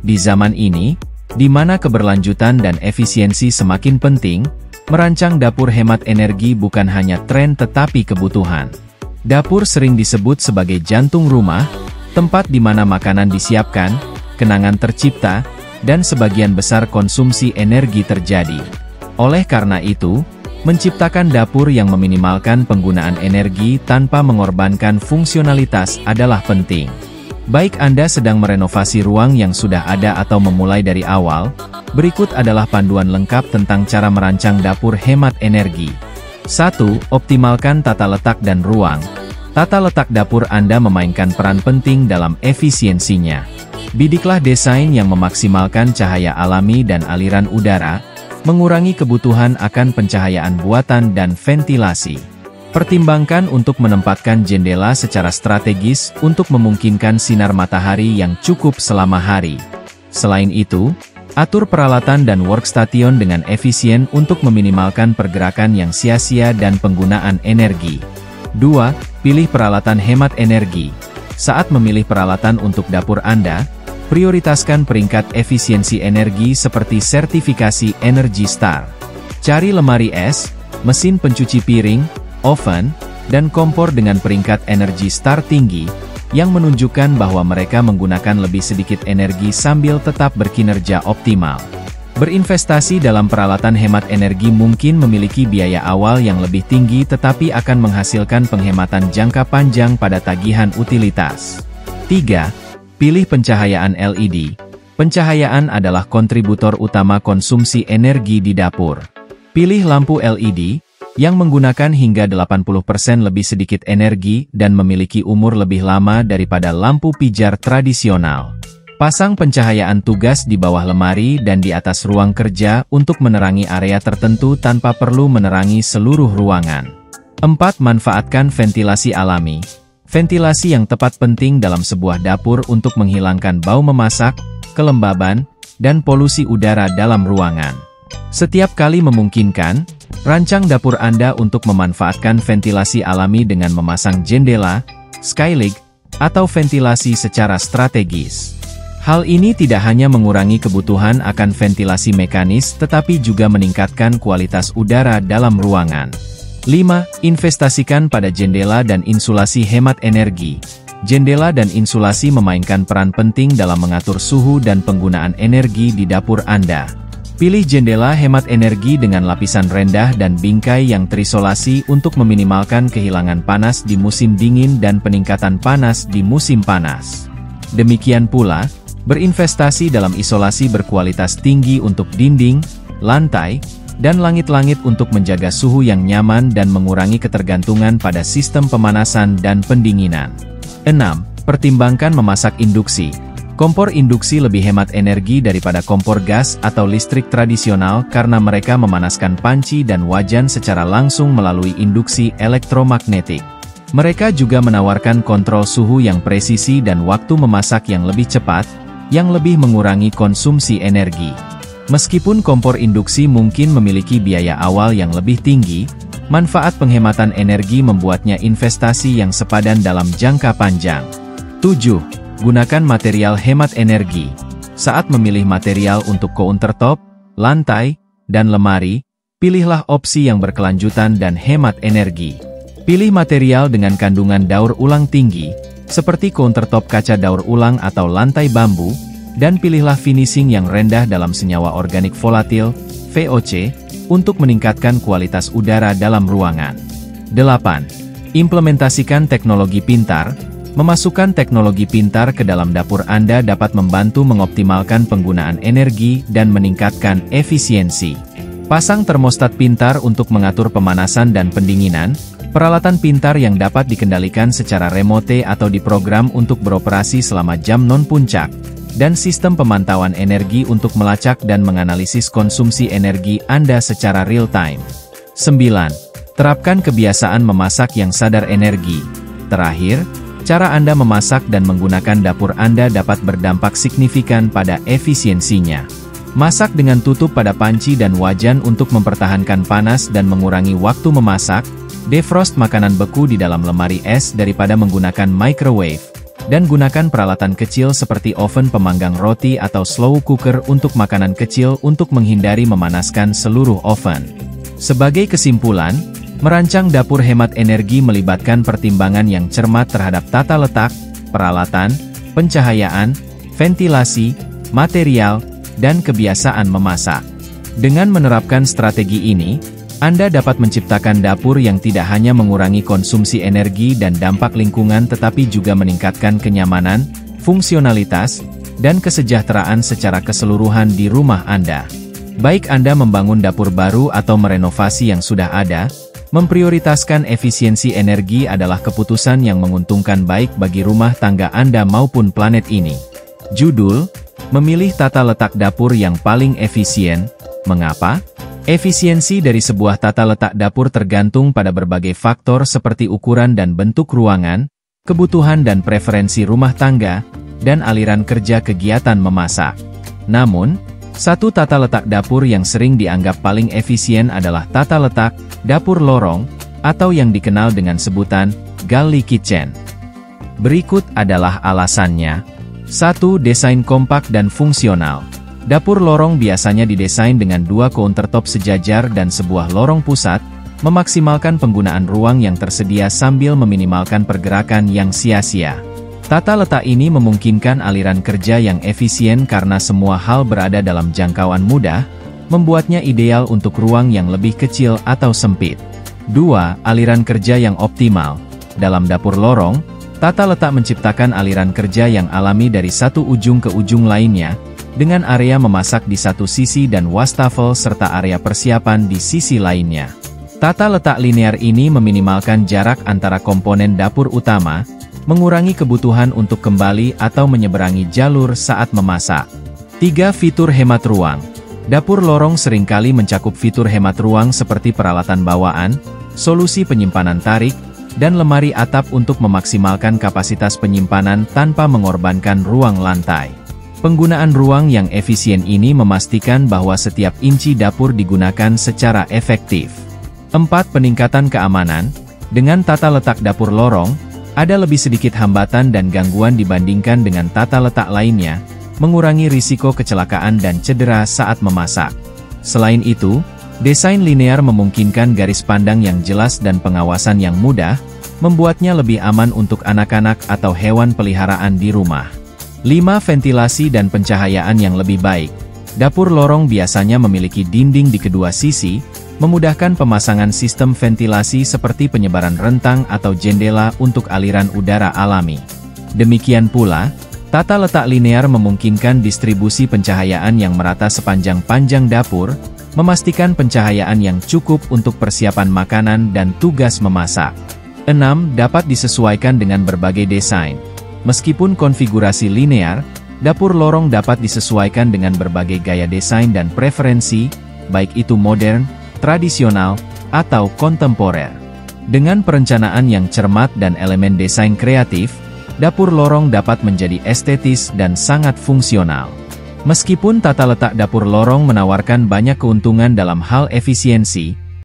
Di zaman ini, di mana keberlanjutan dan efisiensi semakin penting, merancang dapur hemat energi bukan hanya tren tetapi kebutuhan. Dapur sering disebut sebagai jantung rumah, tempat di mana makanan disiapkan, kenangan tercipta, dan sebagian besar konsumsi energi terjadi. Oleh karena itu, menciptakan dapur yang meminimalkan penggunaan energi tanpa mengorbankan fungsionalitas adalah penting. Baik Anda sedang merenovasi ruang yang sudah ada atau memulai dari awal, berikut adalah panduan lengkap tentang cara merancang dapur hemat energi. 1. Optimalkan tata letak dan ruang. Tata letak dapur Anda memainkan peran penting dalam efisiensinya. Bidiklah desain yang memaksimalkan cahaya alami dan aliran udara, mengurangi kebutuhan akan pencahayaan buatan dan ventilasi. Pertimbangkan untuk menempatkan jendela secara strategis untuk memungkinkan sinar matahari yang cukup selama hari. Selain itu, atur peralatan dan workstation dengan efisien untuk meminimalkan pergerakan yang sia-sia dan penggunaan energi. 2. Pilih peralatan hemat energi. Saat memilih peralatan untuk dapur Anda, prioritaskan peringkat efisiensi energi seperti sertifikasi Energy Star. Cari lemari es, mesin pencuci piring, oven, dan kompor dengan peringkat Energy Star tinggi, yang menunjukkan bahwa mereka menggunakan lebih sedikit energi sambil tetap berkinerja optimal. Berinvestasi dalam peralatan hemat energi mungkin memiliki biaya awal yang lebih tinggi tetapi akan menghasilkan penghematan jangka panjang pada tagihan utilitas. 3. Pilih pencahayaan LED. Pencahayaan adalah kontributor utama konsumsi energi di dapur. Pilih lampu LED, yang menggunakan hingga 80% lebih sedikit energi dan memiliki umur lebih lama daripada lampu pijar tradisional. Pasang pencahayaan tugas di bawah lemari dan di atas ruang kerja untuk menerangi area tertentu tanpa perlu menerangi seluruh ruangan. 4. Manfaatkan ventilasi alami. Ventilasi yang tepat penting dalam sebuah dapur untuk menghilangkan bau memasak, kelembaban, dan polusi udara dalam ruangan. Setiap kali memungkinkan, rancang dapur Anda untuk memanfaatkan ventilasi alami dengan memasang jendela, skylight, atau ventilasi secara strategis. Hal ini tidak hanya mengurangi kebutuhan akan ventilasi mekanis tetapi juga meningkatkan kualitas udara dalam ruangan. 5. Investasikan pada jendela dan insulasi hemat energi. Jendela dan insulasi memainkan peran penting dalam mengatur suhu dan penggunaan energi di dapur Anda. Pilih jendela hemat energi dengan lapisan rendah dan bingkai yang terisolasi untuk meminimalkan kehilangan panas di musim dingin dan peningkatan panas di musim panas. Demikian pula, berinvestasi dalam isolasi berkualitas tinggi untuk dinding, lantai, dan langit-langit untuk menjaga suhu yang nyaman dan mengurangi ketergantungan pada sistem pemanasan dan pendinginan. 6. Pertimbangkan memasak induksi. Kompor induksi lebih hemat energi daripada kompor gas atau listrik tradisional karena mereka memanaskan panci dan wajan secara langsung melalui induksi elektromagnetik. Mereka juga menawarkan kontrol suhu yang presisi dan waktu memasak yang lebih cepat, yang lebih mengurangi konsumsi energi. Meskipun kompor induksi mungkin memiliki biaya awal yang lebih tinggi, manfaat penghematan energi membuatnya investasi yang sepadan dalam jangka panjang. 7. Gunakan material hemat energi. Saat memilih material untuk countertop, lantai, dan lemari, pilihlah opsi yang berkelanjutan dan hemat energi. Pilih material dengan kandungan daur ulang tinggi, seperti countertop kaca daur ulang atau lantai bambu, dan pilihlah finishing yang rendah dalam senyawa organik volatil, VOC, untuk meningkatkan kualitas udara dalam ruangan. 8. Implementasikan teknologi pintar. Memasukkan teknologi pintar ke dalam dapur Anda dapat membantu mengoptimalkan penggunaan energi dan meningkatkan efisiensi. Pasang termostat pintar untuk mengatur pemanasan dan pendinginan, peralatan pintar yang dapat dikendalikan secara remote atau diprogram untuk beroperasi selama jam non-puncak, dan sistem pemantauan energi untuk melacak dan menganalisis konsumsi energi Anda secara real-time. 9. Terapkan kebiasaan memasak yang sadar energi. Terakhir, cara Anda memasak dan menggunakan dapur Anda dapat berdampak signifikan pada efisiensinya. Masak dengan tutup pada panci dan wajan untuk mempertahankan panas dan mengurangi waktu memasak. Defrost makanan beku di dalam lemari es daripada menggunakan microwave. dan gunakan peralatan kecil seperti oven pemanggang roti atau slow cooker untuk makanan kecil untuk menghindari memanaskan seluruh oven. Sebagai kesimpulan, merancang dapur hemat energi melibatkan pertimbangan yang cermat terhadap tata letak, peralatan, pencahayaan, ventilasi, material, dan kebiasaan memasak. Dengan menerapkan strategi ini, Anda dapat menciptakan dapur yang tidak hanya mengurangi konsumsi energi dan dampak lingkungan tetapi juga meningkatkan kenyamanan, fungsionalitas, dan kesejahteraan secara keseluruhan di rumah Anda. Baik Anda membangun dapur baru atau merenovasi yang sudah ada, memprioritaskan efisiensi energi adalah keputusan yang menguntungkan baik bagi rumah tangga Anda maupun planet ini. Judul: Memilih tata letak dapur yang paling efisien. Mengapa? Efisiensi dari sebuah tata letak dapur tergantung pada berbagai faktor seperti ukuran dan bentuk ruangan, kebutuhan dan preferensi rumah tangga, dan aliran kerja kegiatan memasak. Namun, satu tata letak dapur yang sering dianggap paling efisien adalah tata letak dapur lorong, atau yang dikenal dengan sebutan galley kitchen. Berikut adalah alasannya. 1. Desain kompak dan fungsional. Dapur lorong biasanya didesain dengan 2 countertop sejajar dan sebuah lorong pusat, memaksimalkan penggunaan ruang yang tersedia sambil meminimalkan pergerakan yang sia-sia. Tata letak ini memungkinkan aliran kerja yang efisien karena semua hal berada dalam jangkauan mudah, membuatnya ideal untuk ruang yang lebih kecil atau sempit. 2. Aliran kerja yang optimal. Dalam dapur lorong, tata letak menciptakan aliran kerja yang alami dari satu ujung ke ujung lainnya, dengan area memasak di satu sisi dan wastafel serta area persiapan di sisi lainnya. Tata letak linear ini meminimalkan jarak antara komponen dapur utama, mengurangi kebutuhan untuk kembali atau menyeberangi jalur saat memasak. 3. Fitur hemat ruang. Dapur lorong seringkali mencakup fitur hemat ruang seperti peralatan bawaan, solusi penyimpanan tarik, dan lemari atap untuk memaksimalkan kapasitas penyimpanan tanpa mengorbankan ruang lantai. Penggunaan ruang yang efisien ini memastikan bahwa setiap inci dapur digunakan secara efektif. 4. Peningkatan keamanan. Dengan tata letak dapur lorong, ada lebih sedikit hambatan dan gangguan dibandingkan dengan tata letak lainnya, mengurangi risiko kecelakaan dan cedera saat memasak. Selain itu, desain linear memungkinkan garis pandang yang jelas dan pengawasan yang mudah, membuatnya lebih aman untuk anak-anak atau hewan peliharaan di rumah. 5. Ventilasi dan pencahayaan yang lebih baik. Dapur lorong biasanya memiliki dinding di kedua sisi, memudahkan pemasangan sistem ventilasi seperti penyebaran rentang atau jendela untuk aliran udara alami. Demikian pula, tata letak linear memungkinkan distribusi pencahayaan yang merata sepanjang panjang dapur, memastikan pencahayaan yang cukup untuk persiapan makanan dan tugas memasak. 6. Dapat disesuaikan dengan berbagai desain. Meskipun konfigurasi linear, dapur lorong dapat disesuaikan dengan berbagai gaya desain dan preferensi, baik itu modern, tradisional, atau kontemporer. Dengan perencanaan yang cermat dan elemen desain kreatif, dapur lorong dapat menjadi estetis dan sangat fungsional. Meskipun tata letak dapur lorong menawarkan banyak keuntungan dalam hal efisiensi,